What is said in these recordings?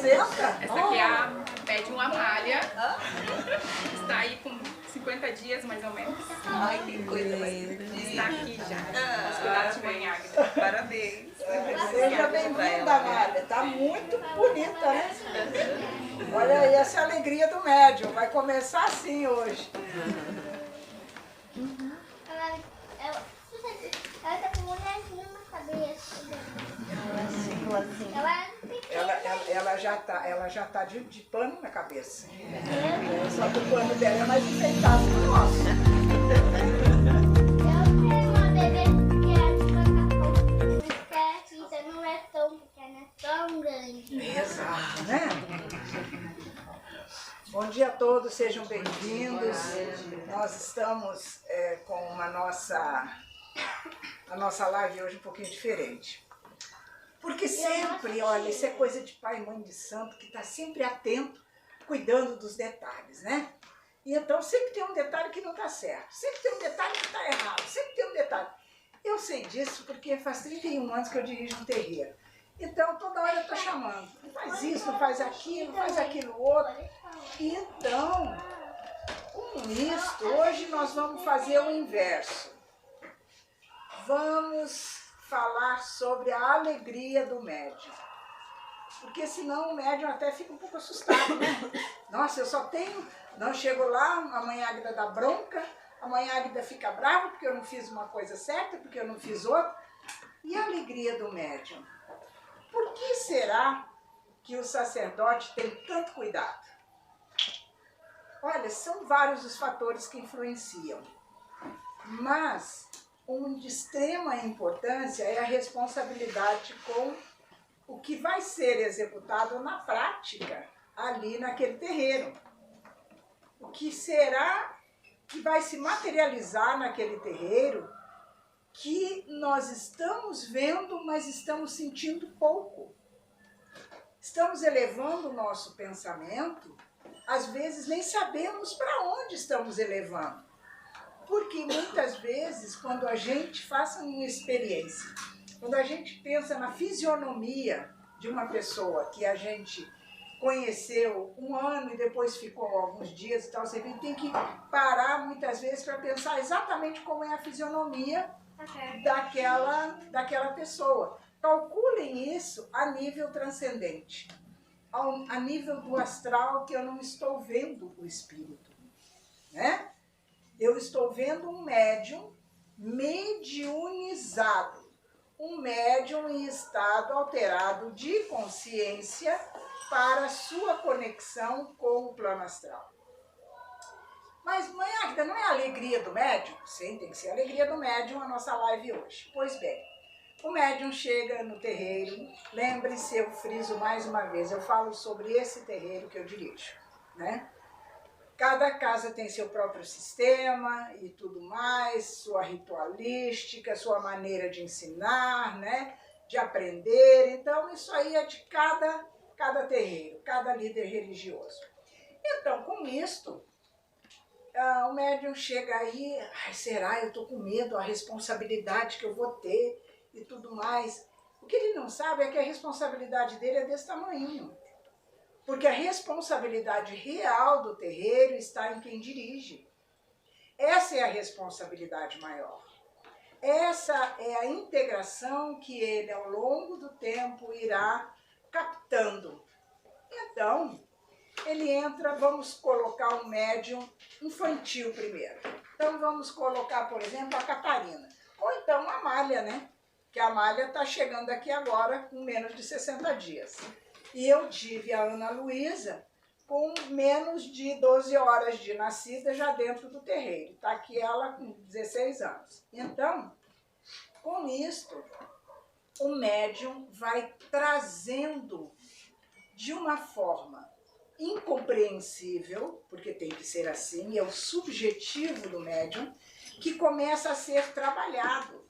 apresenta. Essa aqui é a médium Amália. Está aí com 50 dias, mais ou menos. Ai, que coisa linda. Está aqui já. Os cuidados de Mãe Águida. Parabéns. Seja bem-vinda, Amália. Tá muito bonita, né? Olha aí essa alegria do médium. Vai começar assim hoje. Ela tá com um bonequinho na cabeça. Ela já tá de pano na cabeça. Só que o pano dela é mais enfeitado que o nosso. Eu tenho uma bebê que é assim, não é tão pequena, é tão grande. Exato, né? Bom dia a todos, sejam bem-vindos. Nós estamos com a nossa live hoje um pouquinho diferente. Porque sempre, olha, isso é coisa de pai e mãe de santo que está sempre atento, cuidando dos detalhes, né? E então sempre tem um detalhe que não está certo, sempre tem um detalhe que está errado, sempre tem um detalhe. Eu sei disso porque faz 31 anos que eu dirijo um terreiro. Então toda hora eu estou chamando, faz isso, faz aquilo outro. Então, com isso, hoje nós vamos fazer o inverso. Vamos falar sobre a alegria do médium. Porque senão o médium até fica um pouco assustado, né? Nossa, eu só tenho... Não, chego lá, a Mãe Águida dá bronca, a Mãe Águida fica brava porque eu não fiz uma coisa certa, porque eu não fiz outra. E a alegria do médium? Por que será que o sacerdote tem tanto cuidado? Olha, são vários os fatores que influenciam. Mas um de extrema importância é a responsabilidade com o que vai ser executado na prática, ali naquele terreiro. O que será que vai se materializar naquele terreiro que nós estamos vendo, mas estamos sentindo pouco. Estamos elevando o nosso pensamento, às vezes nem sabemos para onde estamos elevando. Porque muitas vezes, quando a gente faz uma experiência, quando a gente pensa na fisionomia de uma pessoa que a gente conheceu um ano e depois ficou alguns dias e tal, você tem que parar muitas vezes para pensar exatamente como é a fisionomia daquela pessoa. Calculem isso a nível transcendente, a nível do astral, que eu não estou vendo o espírito, né? Eu estou vendo um médium mediunizado, um médium em estado alterado de consciência para sua conexão com o plano astral. Mas, Mãe Águida, não é a alegria do médium? Sim, tem que ser a alegria do médium a nossa live hoje. Pois bem, o médium chega no terreiro, lembre-se, eu friso mais uma vez, eu falo sobre esse terreiro que eu dirijo, né? Cada casa tem seu próprio sistema e tudo mais, sua ritualística, sua maneira de ensinar, né? De aprender. Então, isso aí é de cada terreiro, cada líder religioso. Então, com isto, o médium chega aí, ai, será? Eu estou com medo, a responsabilidade que eu vou ter e tudo mais. O que ele não sabe é que a responsabilidade dele é desse tamanho. Porque a responsabilidade real do terreiro está em quem dirige. Essa é a responsabilidade maior. Essa é a integração que ele, ao longo do tempo, irá captando. Então, ele entra, vamos colocar um médium infantil primeiro. Então, vamos colocar, por exemplo, a Catarina. Ou então a Amália, né? Que a Amália está chegando aqui agora com menos de 60 dias. E eu tive a Ana Luísa com menos de 12 horas de nascida já dentro do terreiro. Está aqui ela com 16 anos. Então, com isto, o médium vai trazendo de uma forma incompreensível, porque tem que ser assim, é o subjetivo do médium, que começa a ser trabalhado.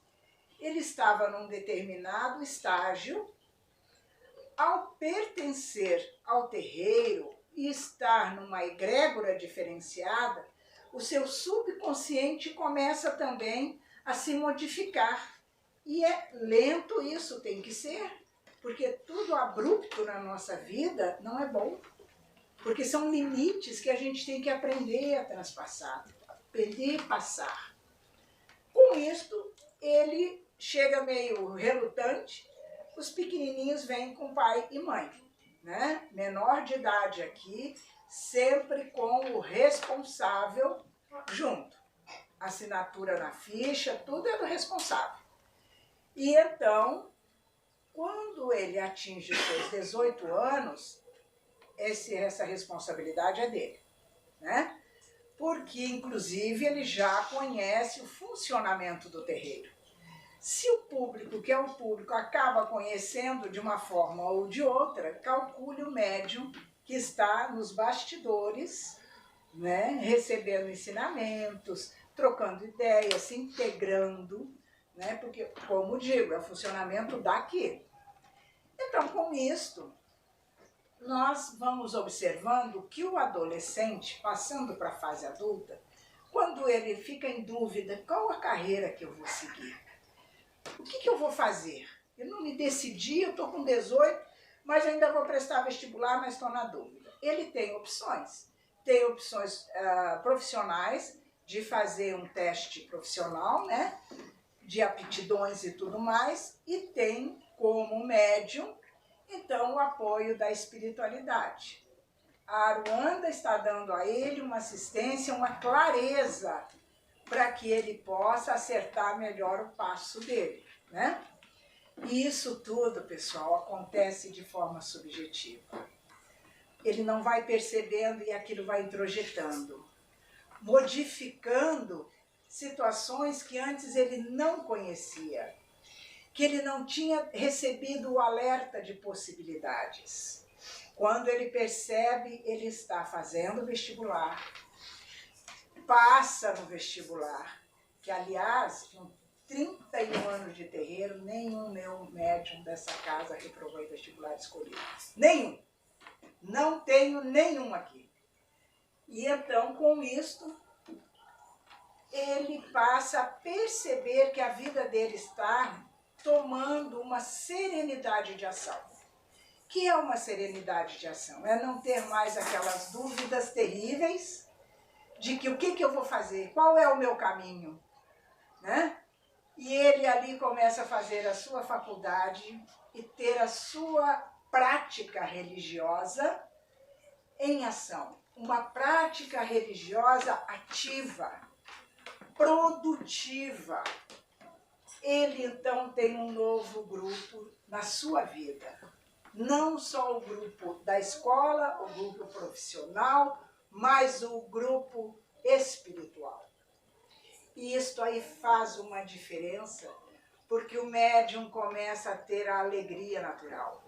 Ele estava num determinado estágio. Ao pertencer ao terreiro e estar numa egrégora diferenciada, o seu subconsciente começa também a se modificar. E é lento, isso tem que ser, porque tudo abrupto isso na nossa vida não é bom. Porque são limites que a gente tem que aprender a transpassar, aprender a passar. Com isto, ele chega meio relutante, os pequenininhos vêm com pai e mãe, né? Menor de idade aqui, sempre com o responsável junto. Assinatura na ficha, tudo é do responsável. E então, quando ele atinge os seus 18 anos, essa responsabilidade é dele, né? Porque, inclusive, ele já conhece o funcionamento do terreiro. Se o público, que é o público, acaba conhecendo de uma forma ou de outra, calcule o médium que está nos bastidores, né? Recebendo ensinamentos, trocando ideias, se integrando, né? Porque, como digo, é o funcionamento daqui. Então, com isto, nós vamos observando que o adolescente, passando para a fase adulta, quando ele fica em dúvida, qual a carreira que eu vou seguir? O que eu vou fazer? Eu não me decidi, eu estou com 18, mas ainda vou prestar vestibular, mas estou na dúvida. Ele tem opções. Tem opções profissionais, de fazer um teste profissional, né? De aptidões e tudo mais, e tem como médium, então, o apoio da espiritualidade. A Aruanda está dando a ele uma assistência, uma clareza, para que ele possa acertar melhor o passo dele, né? E isso tudo, pessoal, acontece de forma subjetiva. Ele não vai percebendo e aquilo vai introjetando, modificando situações que antes ele não conhecia, que ele não tinha recebido o alerta de possibilidades. Quando ele percebe, ele está fazendo vestibular, passa no vestibular, que aliás, com 31 anos de terreiro, nenhum meu médium dessa casa reprovou em vestibular escolhido. Nenhum. Não tenho nenhum aqui. E então, com isto, ele passa a perceber que a vida dele está tomando uma serenidade de ação. Que é uma serenidade de ação? É não ter mais aquelas dúvidas terríveis de que o que eu vou fazer, qual é o meu caminho, né? E ele ali começa a fazer a sua faculdade e ter a sua prática religiosa em ação. Uma prática religiosa ativa, produtiva. Ele então tem um novo grupo na sua vida. Não só o grupo da escola, o grupo profissional, mas o grupo espiritual. E isto aí faz uma diferença, porque o médium começa a ter a alegria natural.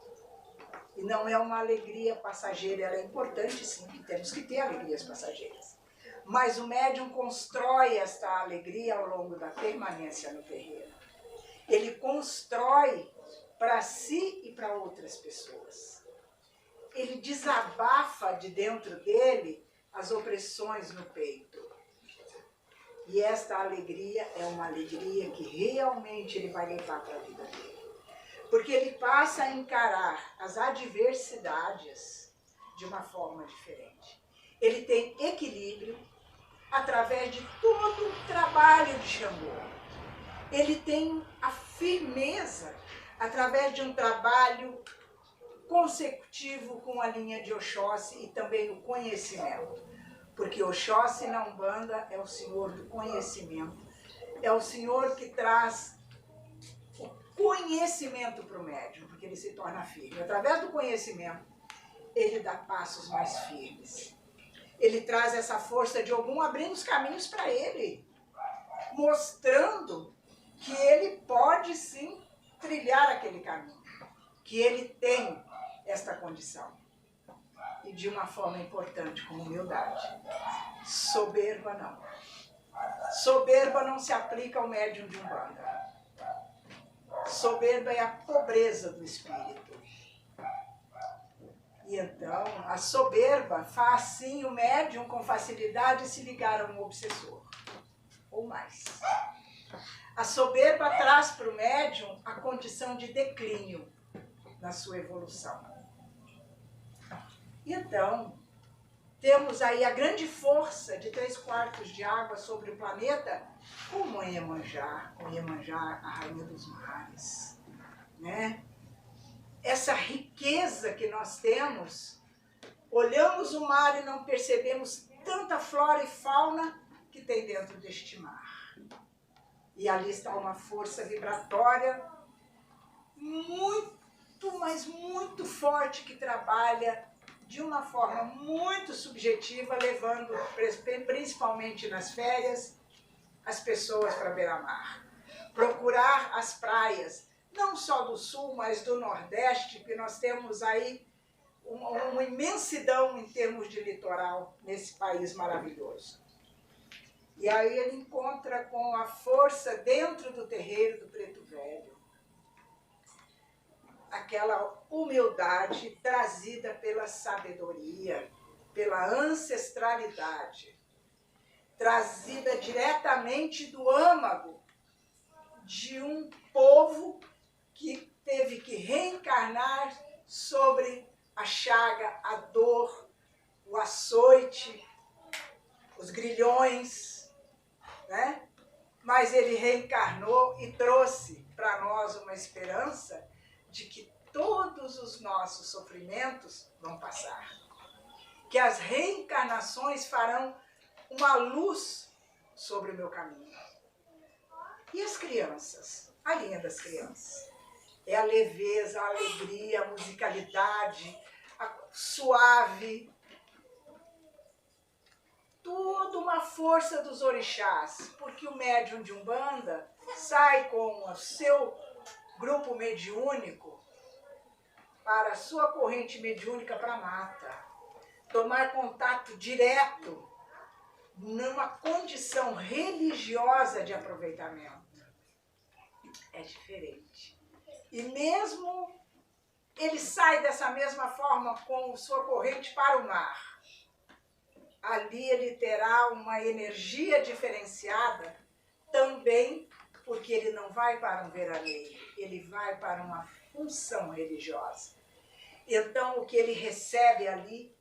E não é uma alegria passageira, ela é importante sim, temos que ter alegrias passageiras. Mas o médium constrói esta alegria ao longo da permanência no terreiro. Ele constrói para si e para outras pessoas. Ele desabafa de dentro dele as opressões no peito. E esta alegria é uma alegria que realmente ele vai levar para a vida dele. Porque ele passa a encarar as adversidades de uma forma diferente. Ele tem equilíbrio através de todo o trabalho de Xangô. Ele tem a firmeza através de um trabalho consecutivo com a linha de Oxóssi e também o conhecimento. Porque Oxóssi na Umbanda é o senhor do conhecimento, é o senhor que traz o conhecimento para o médium, porque ele se torna firme. Através do conhecimento, ele dá passos mais firmes. Ele traz essa força de Ogum abrindo os caminhos para ele, mostrando que ele pode sim trilhar aquele caminho, que ele tem esta condição. E de uma forma importante, com humildade. Soberba não. Soberba não se aplica ao médium de Umbanda. Soberba é a pobreza do espírito. E então, a soberba faz sim o médium com facilidade se ligar a um obsessor. Ou mais. A soberba traz para o médium a condição de declínio na sua evolução. Então, temos aí a grande força de 3/4 de água sobre o planeta, como em Iemanjá, com Iemanjá, a rainha dos mares, né? Essa riqueza que nós temos, olhamos o mar e não percebemos tanta flora e fauna que tem dentro deste mar. E ali está uma força vibratória muito, mas muito forte, que trabalha de uma forma muito subjetiva, levando, principalmente nas férias, as pessoas para beira-mar. Procurar as praias, não só do sul, mas do nordeste, porque nós temos aí uma imensidão em termos de litoral nesse país maravilhoso. E aí ele encontra com a força dentro do terreiro do Preto Velho, aquela humildade trazida pela sabedoria, pela ancestralidade, trazida diretamente do âmago de um povo que teve que reencarnar sobre a chaga, a dor, o açoite, os grilhões, né? Mas ele reencarnou e trouxe para nós uma esperança de que todos os nossos sofrimentos vão passar. Que as reencarnações farão uma luz sobre o meu caminho. E as crianças? A linha das crianças. É a leveza, a alegria, a musicalidade, a suave. Tudo uma força dos orixás. Porque o médium de Umbanda sai com o seu grupo mediúnico para a sua corrente mediúnica para a mata. Tomar contato direto numa condição religiosa de aproveitamento. É diferente. E mesmo ele sai dessa mesma forma com sua corrente para o mar. Ali ele terá uma energia diferenciada também, porque ele não vai para um veraneio, ele vai para uma função religiosa. Então o que ele recebe ali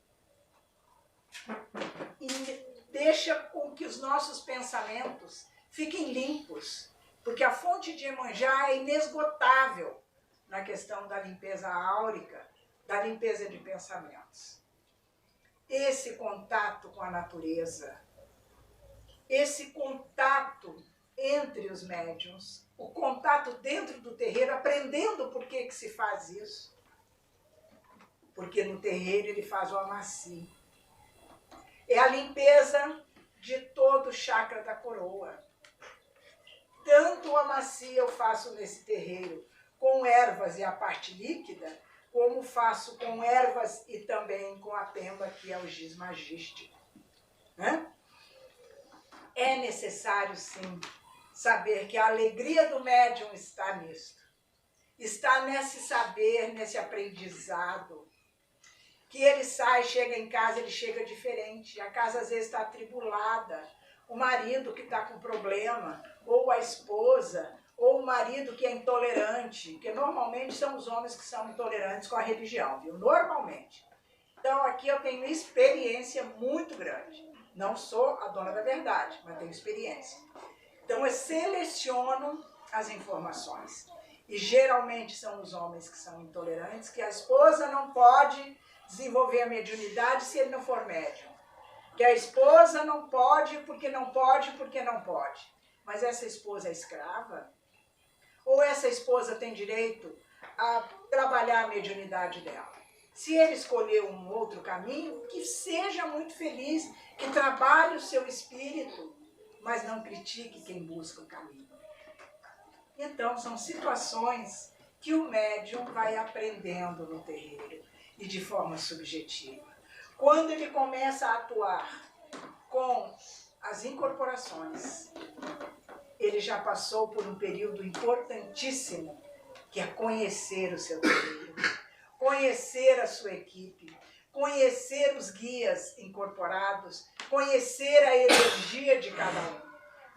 deixa com que os nossos pensamentos fiquem limpos, porque a fonte de Iemanjá é inesgotável na questão da limpeza áurica, da limpeza de pensamentos. Esse contato com a natureza, esse contato entre os médiuns, o contato dentro do terreiro, aprendendo por que se faz isso. Porque no terreiro ele faz o amaci. É a limpeza de todo o chakra da coroa. Tanto o amaci eu faço nesse terreiro com ervas e a parte líquida, como faço com ervas e também com a pemba, que é o giz magístico. Né? É necessário, sim, saber que a alegria do médium está nisto. Está nesse saber, nesse aprendizado. Que ele sai, chega em casa, ele chega diferente. A casa às vezes está atribulada. O marido que está com problema, ou a esposa, ou o marido que é intolerante, porque normalmente são os homens que são intolerantes com a religião, viu? Normalmente. Então aqui eu tenho experiência muito grande. Não sou a dona da verdade, mas tenho experiência. Então eu seleciono as informações. E geralmente são os homens que são intolerantes, que a esposa não pode desenvolver a mediunidade se ele não for médium. Que a esposa não pode, porque não pode, porque não pode. Mas essa esposa é escrava? Ou essa esposa tem direito a trabalhar a mediunidade dela? Se ele escolher um outro caminho, que seja muito feliz, que trabalhe o seu espírito, mas não critique quem busca o caminho. Então, são situações que o médium vai aprendendo no terreiro e de forma subjetiva. Quando ele começa a atuar com as incorporações, ele já passou por um período importantíssimo, que é conhecer o seu terreiro, conhecer a sua equipe, conhecer os guias incorporados, conhecer a energia de cada um.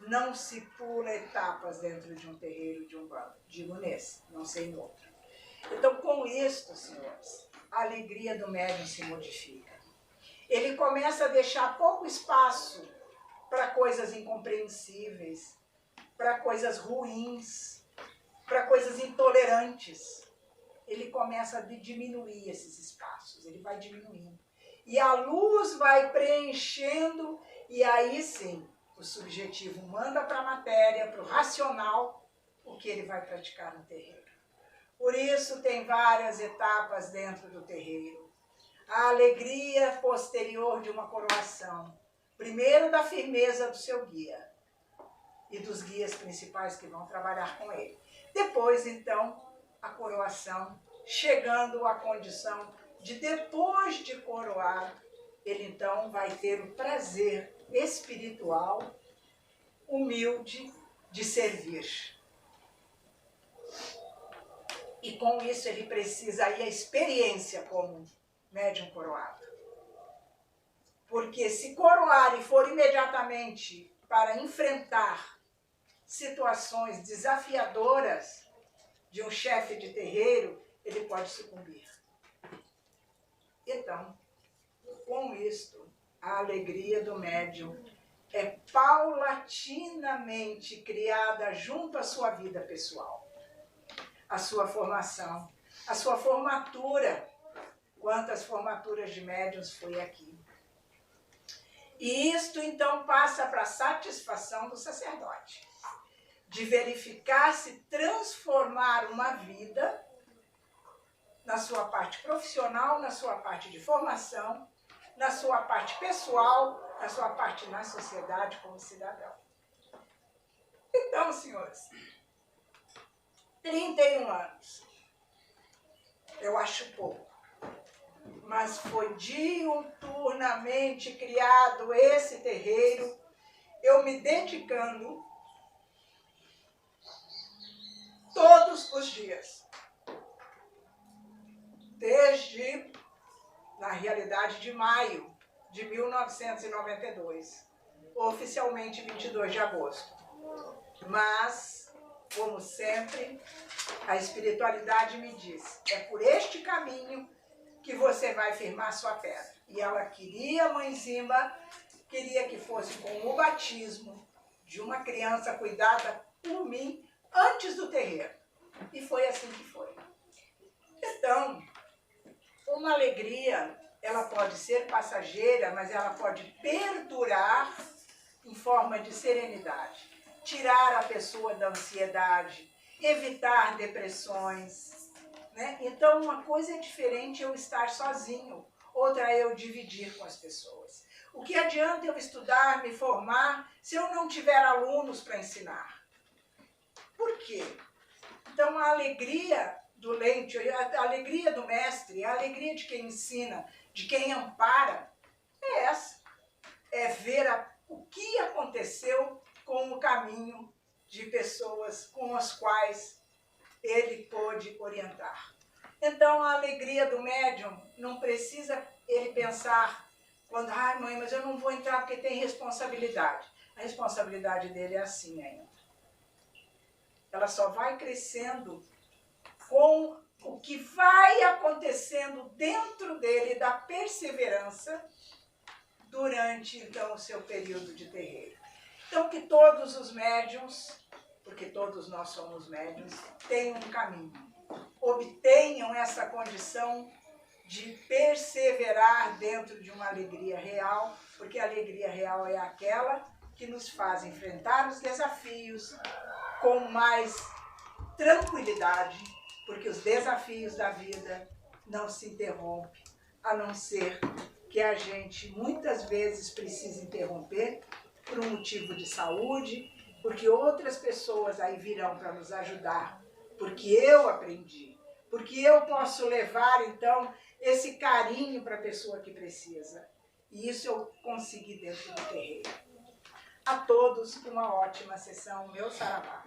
Não se pula etapas dentro de um terreiro de Umbanda. Digo nesse, não sei no outro. Então, com isto, senhores, a alegria do médium se modifica. Ele começa a deixar pouco espaço para coisas incompreensíveis, para coisas ruins, para coisas intolerantes. Ele começa a diminuir esses espaços, ele vai diminuindo. E a luz vai preenchendo, e aí sim, o subjetivo manda para a matéria, para o racional, o que ele vai praticar no terreiro. Por isso tem várias etapas dentro do terreiro. A alegria posterior de uma coroação. Primeiro da firmeza do seu guia e dos guias principais que vão trabalhar com ele. Depois, então, a coroação, chegando à condição de, depois de coroar, ele então vai ter o prazer espiritual, humilde, de servir. E com isso ele precisa aí a experiência como médium coroado. Porque se coroar e for imediatamente para enfrentar situações desafiadoras de um chefe de terreiro, ele pode sucumbir. Então, com isto, a alegria do médium é paulatinamente criada junto à sua vida pessoal, à sua formação, à sua formatura. Quantas formaturas de médiuns foi aqui? E isto então passa para a satisfação do sacerdote, de verificar se transformar uma vida na sua parte profissional, na sua parte de formação, na sua parte pessoal, na sua parte na sociedade como cidadão. Então, senhores, 31 anos, eu acho pouco, mas foi diuturnamente criado esse terreiro, eu me dedicando todos os dias. Desde, na realidade, de maio de 1992, oficialmente 22 de agosto. Mas, como sempre, a espiritualidade me diz, é por este caminho que você vai firmar sua pedra. E ela queria, Mãe Zimba, queria que fosse com o batismo de uma criança cuidada por mim antes do terreiro. E foi assim que foi. Então, uma alegria, ela pode ser passageira, mas ela pode perdurar em forma de serenidade. Tirar a pessoa da ansiedade, evitar depressões, né? Então, uma coisa é diferente eu estar sozinho, outra é eu dividir com as pessoas. O que adianta eu estudar, me formar, se eu não tiver alunos para ensinar? Por quê? Então, a alegria do lente, a alegria do mestre, a alegria de quem ensina, de quem ampara, é essa. É ver o que aconteceu com o caminho de pessoas com as quais ele pôde orientar. Então, a alegria do médium não precisa ele pensar, quando, ai mãe, mas eu não vou entrar porque tem responsabilidade. A responsabilidade dele é assim ainda. Ela só vai crescendo com o que vai acontecendo dentro dele da perseverança durante, então, o seu período de terreiro. Então, que todos os médiuns, porque todos nós somos médiuns, tenham um caminho, obtenham essa condição de perseverar dentro de uma alegria real, porque a alegria real é aquela que nos faz enfrentar os desafios com mais tranquilidade, porque os desafios da vida não se interrompem, a não ser que a gente muitas vezes precise interromper por um motivo de saúde, porque outras pessoas aí virão para nos ajudar, porque eu aprendi, porque eu posso levar então esse carinho para a pessoa que precisa. E isso eu consegui dentro do terreiro. A todos uma ótima sessão, meu saravá.